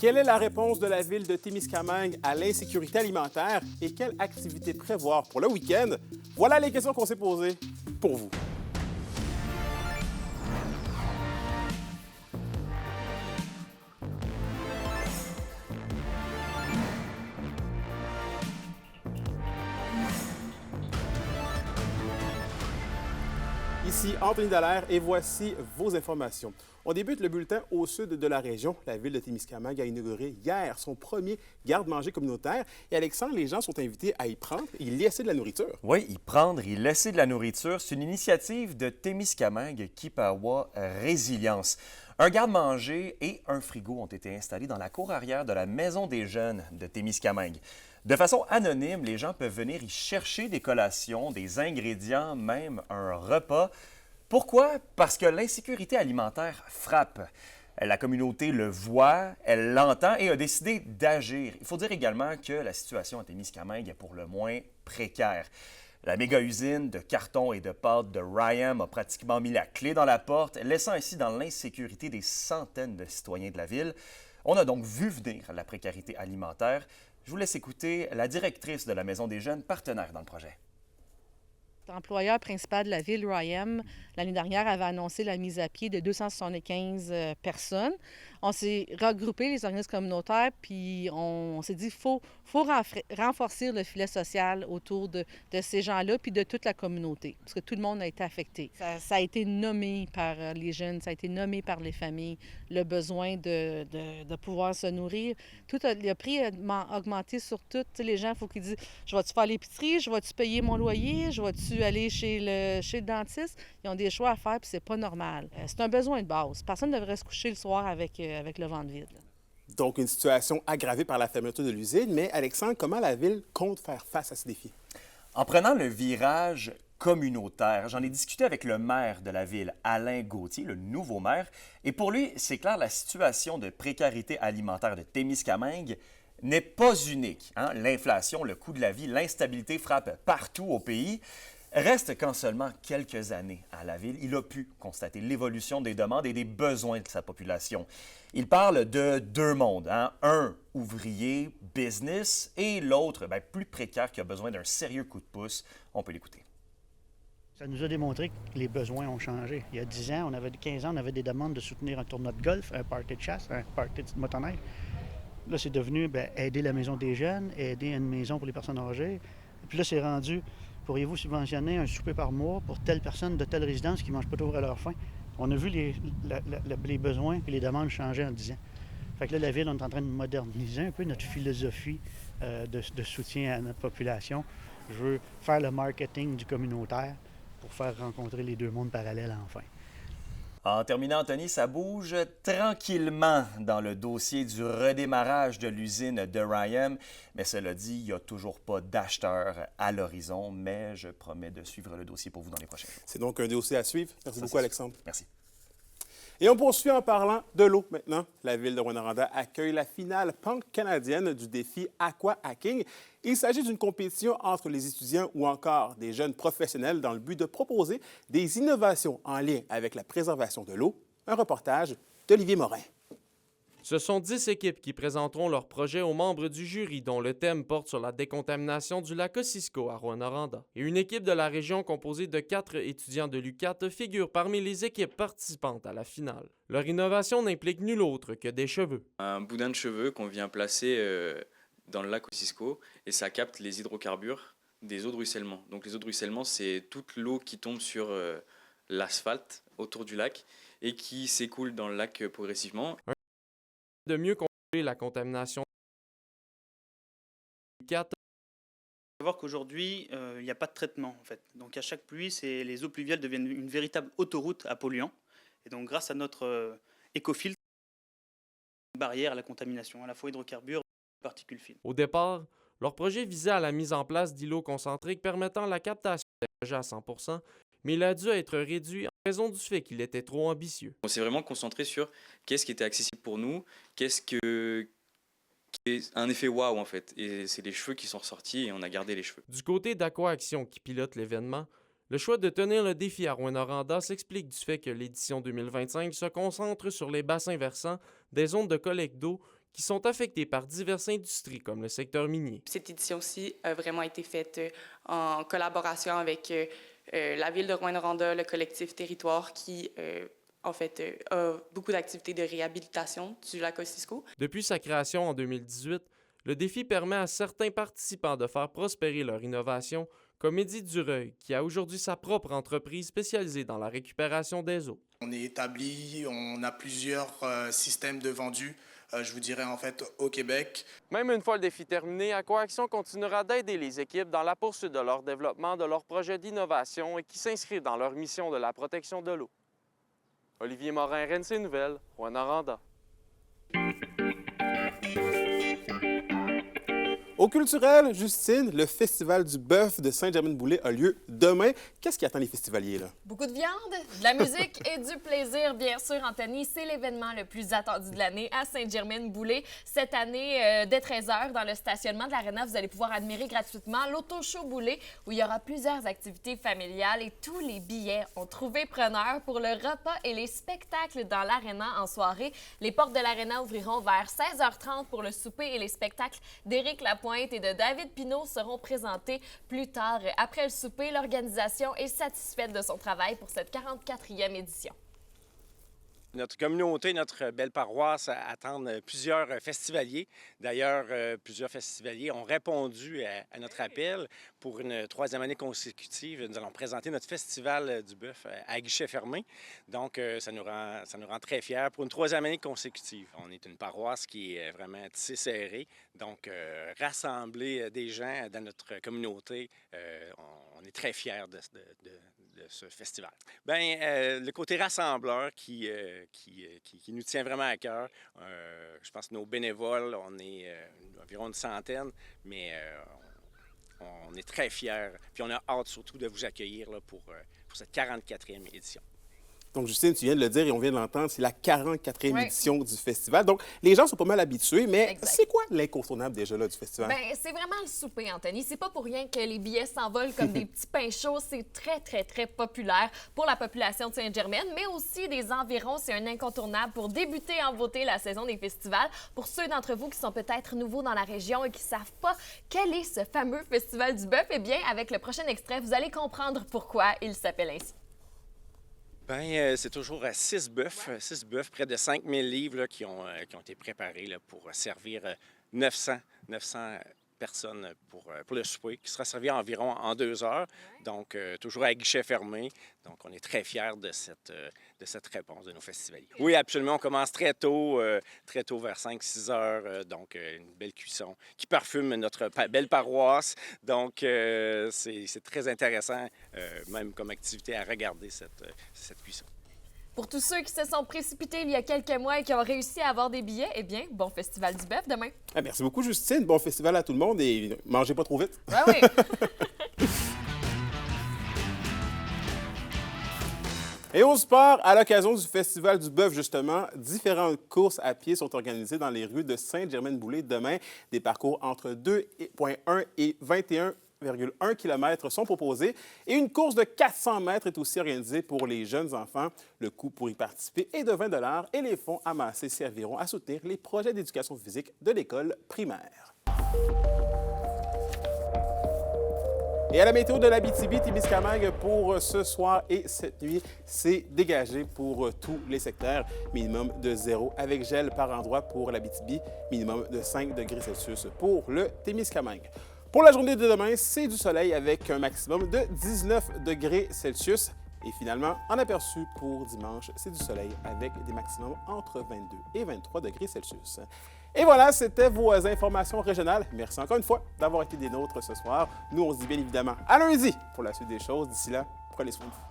Quelle est la réponse de la ville de Témiscamingue à l'insécurité alimentaire et quelle activité prévoir pour le week-end? Voilà les questions qu'on s'est posées pour vous. Ici Anthony Dallaire et voici vos informations. On débute le bulletin au sud de la région. La ville de Témiscamingue a inauguré hier son premier garde-manger communautaire. Et Alexandre, les gens sont invités à y prendre et y laisser de la nourriture. Oui, y prendre, y laisser de la nourriture, c'est une initiative de Témiscamingue Kipawa Résilience. Un garde-manger et un frigo ont été installés dans la cour arrière de la Maison des jeunes de Témiscamingue. De façon anonyme, les gens peuvent venir y chercher des collations, des ingrédients, même un repas. Pourquoi? Parce que l'insécurité alimentaire frappe. La communauté le voit, elle l'entend et a décidé d'agir. Il faut dire également que la situation à Témiscamingue est pour le moins précaire. La méga-usine de carton et de pâtes de Ryam a pratiquement mis la clé dans la porte, laissant ainsi dans l'insécurité des centaines de citoyens de la ville. On a donc vu venir la précarité alimentaire. Je vous laisse écouter la directrice de la Maison des jeunes, partenaire dans le projet. L'employeur principal de la ville, Ryam, l'année dernière avait annoncé la mise à pied de 275 personnes. On s'est regroupé, les organismes communautaires, puis on s'est dit qu'il faut renforcer le filet social autour de ces gens-là, puis de toute la communauté, parce que tout le monde a été affecté. Ça a été nommé par les jeunes, ça a été nommé par les familles, le besoin de pouvoir se nourrir. Le prix a augmenté sur tout. Les gens, il faut qu'ils disent « Je vais-tu faire l'épicerie? Je vais-tu payer mon loyer? Je vais-tu aller chez le dentiste? » Ils ont des choix à faire, puis c'est pas normal. C'est un besoin de base. Personne ne devrait se coucher le soir avec le ventre vide. Donc, une situation aggravée par la fermeture de l'usine. Mais Alexandre, comment la ville compte faire face à ce défi? En prenant le virage communautaire, j'en ai discuté avec le maire de la ville, Alain Gauthier, le nouveau maire. Et pour lui, c'est clair, la situation de précarité alimentaire de Témiscamingue n'est pas unique. L'inflation, le coût de la vie, l'instabilité frappent partout au pays. Reste qu'en seulement quelques années à la ville, il a pu constater l'évolution des demandes et des besoins de sa population. Il parle de deux mondes, un ouvrier, business, et l'autre plus précaire qui a besoin d'un sérieux coup de pouce. On peut l'écouter. Ça nous a démontré que les besoins ont changé. Il y a 10 ans, 15 ans, on avait des demandes de soutenir un tournoi de golf, un party de chasse, un party de motoneige. Là, c'est devenu aider la maison des jeunes, aider une maison pour les personnes âgées. Puis là, c'est rendu, pourriez-vous subventionner un souper par mois pour telle personne de telle résidence qui ne mange pas toujours à leur faim? On a vu les besoins et les demandes changer en 10 ans. Fait que là, la ville, on est en train de moderniser un peu notre philosophie de soutien à notre population. Je veux faire le marketing du communautaire pour faire rencontrer les deux mondes parallèles enfin. En terminant, Anthony, ça bouge tranquillement dans le dossier du redémarrage de l'usine de Ryam. Mais cela dit, il n'y a toujours pas d'acheteurs à l'horizon, mais je promets de suivre le dossier pour vous dans les prochains jours. C'est donc un dossier à suivre. Merci beaucoup, Alexandre. Merci. Et on poursuit en parlant de l'eau maintenant. La ville de Rouyn-Noranda accueille la finale pan-canadienne du défi Aqua Hacking. Il s'agit d'une compétition entre les étudiants ou encore des jeunes professionnels dans le but de proposer des innovations en lien avec la préservation de l'eau. Un reportage d'Olivier Morin. Ce sont 10 équipes qui présenteront leurs projets aux membres du jury dont le thème porte sur la décontamination du lac Ossisco à Rouyn-Noranda. Et une équipe de la région composée de 4 étudiants de l'UQAT figure parmi les équipes participantes à la finale. Leur innovation n'implique nul autre que des cheveux. Un boudin de cheveux qu'on vient placer dans le lac Ossisco et ça capte les hydrocarbures des eaux de ruissellement. Donc les eaux de ruissellement, c'est toute l'eau qui tombe sur l'asphalte autour du lac et qui s'écoule dans le lac progressivement. De mieux contrôler la contamination du UQAT. Il faut savoir qu'aujourd'hui, il n'y a pas de traitement en fait. Donc à chaque pluie, les eaux pluviales deviennent une véritable autoroute à polluants. Et donc grâce à notre écofiltre, une barrière à la contamination, à la fois hydrocarbures et particules fines. Au départ, leur projet visait à la mise en place d'îlots concentriques permettant la captation des rejets à 100 %, mais il a dû être réduit en raison du fait qu'il était trop ambitieux. On s'est vraiment concentré sur qu'est-ce qui était accessible pour nous, qui est un effet waouh en fait. Et c'est les cheveux qui sont ressortis et on a gardé les cheveux. Du côté d'Aqua Action qui pilote l'événement, le choix de tenir le défi à Rouyn-Noranda s'explique du fait que l'édition 2025 se concentre sur les bassins versants des zones de collecte d'eau qui sont affectés par diverses industries comme le secteur minier. Cette édition-ci a vraiment été faite en collaboration avec la Ville de Rouyn-Noranda, le collectif Territoire qui, a beaucoup d'activités de réhabilitation du lac Kosciuszko. Depuis sa création en 2018, le défi permet à certains participants de faire prospérer leur innovation, comme Edith Dureuil, qui a aujourd'hui sa propre entreprise spécialisée dans la récupération des eaux. On est établi, on a plusieurs systèmes de vendus, je vous dirais en fait au Québec. Même une fois le défi terminé, AquaAction continuera d'aider les équipes dans la poursuite de leur développement de leurs projets d'innovation et qui s'inscrivent dans leur mission de la protection de l'eau. Olivier Morin, RNC Nouvelles, Rouyn-Noranda. Au culturel, Justine, le Festival du bœuf de Saint-Germain-de-Boulay a lieu demain. Qu'est-ce qui attend les festivaliers, là? Beaucoup de viande, de la musique et du plaisir, bien sûr, Anthony. C'est l'événement le plus attendu de l'année à Saint-Germain-de-Boulay. Cette année, dès 13h, dans le stationnement de l'Arena, vous allez pouvoir admirer gratuitement l'Auto-show Boulay, où il y aura plusieurs activités familiales et tous les billets ont trouvé preneur pour le repas et les spectacles dans l'Arena en soirée. Les portes de l'Arena ouvriront vers 16h30 pour le souper et les spectacles d'Éric Lapointe et de David Pinault seront présentés plus tard. Après le souper, l'organisation est satisfaite de son travail pour cette 44e édition. Notre communauté, notre belle paroisse attendent plusieurs festivaliers. D'ailleurs, plusieurs festivaliers ont répondu à notre appel. Pour une troisième année consécutive, nous allons présenter notre festival du bœuf à guichet fermé. Donc, ça nous rend très fiers pour une troisième année consécutive. On est une paroisse qui est vraiment tissée serrée. Donc, rassembler des gens dans notre communauté, on est très fiers de ce festival. Bien, le côté rassembleur qui nous tient vraiment à cœur. Je pense que nos bénévoles, on est environ une centaine, mais on est très fiers. Puis on a hâte surtout de vous accueillir là, pour cette 44e édition. Donc, Justine, tu viens de le dire et on vient de l'entendre, c'est la 44e Ouais. édition du festival. Donc, les gens sont pas mal habitués, mais Exact. c'est quoi l'incontournable déjà là, du festival? Bien, c'est vraiment le souper, Anthony. C'est pas pour rien que les billets s'envolent comme des petits pains chauds. C'est très, très, très populaire pour la population de Saint-Germaine, mais aussi des environs. C'est un incontournable pour débuter en beauté la saison des festivals. Pour ceux d'entre vous qui sont peut-être nouveaux dans la région et qui savent pas quel est ce fameux Festival du bœuf, eh bien, avec le prochain extrait, vous allez comprendre pourquoi il s'appelle ainsi. Bien, c'est toujours 6 bœufs, près de 5000 livres là, qui ont été préparés là, pour servir 900 personnes pour le souper, qui sera servi environ en 2 heures. Donc, toujours à guichet fermé. Donc, on est très fiers de cette réponse de nos festivaliers. Oui, absolument. On commence très tôt vers 5-6 heures. Donc, une belle cuisson qui parfume notre belle paroisse. Donc, c'est très intéressant, même comme activité, à regarder cette cuisson. Pour tous ceux qui se sont précipités il y a quelques mois et qui ont réussi à avoir des billets, eh bien, bon Festival du bœuf demain. Ah, merci beaucoup, Justine. Bon festival à tout le monde et mangez pas trop vite. Ouais, oui. Et au sport, à l'occasion du Festival du bœuf, justement, différentes courses à pied sont organisées dans les rues de Saint-Germain-de-Boulay demain. Des parcours entre 2,1 et 21,1 km sont proposés. Et une course de 400 mètres est aussi organisée pour les jeunes enfants. Le coût pour y participer est de 20 $ et les fonds amassés serviront à soutenir les projets d'éducation physique de l'école primaire. Et à la météo de l'Abitibi-Témiscamingue pour ce soir et cette nuit, c'est dégagé pour tous les secteurs. Minimum de 0 avec gel par endroit pour l'Abitibi, minimum de 5 degrés Celsius pour le Témiscamingue. Pour la journée de demain, c'est du soleil avec un maximum de 19 degrés Celsius. Et finalement, en aperçu pour dimanche, c'est du soleil avec des maximums entre 22 et 23 degrés Celsius. Et voilà, c'était vos informations régionales. Merci encore une fois d'avoir été des nôtres ce soir. Nous, on se dit bien évidemment à lundi pour la suite des choses. D'ici là, prenez soin de vous.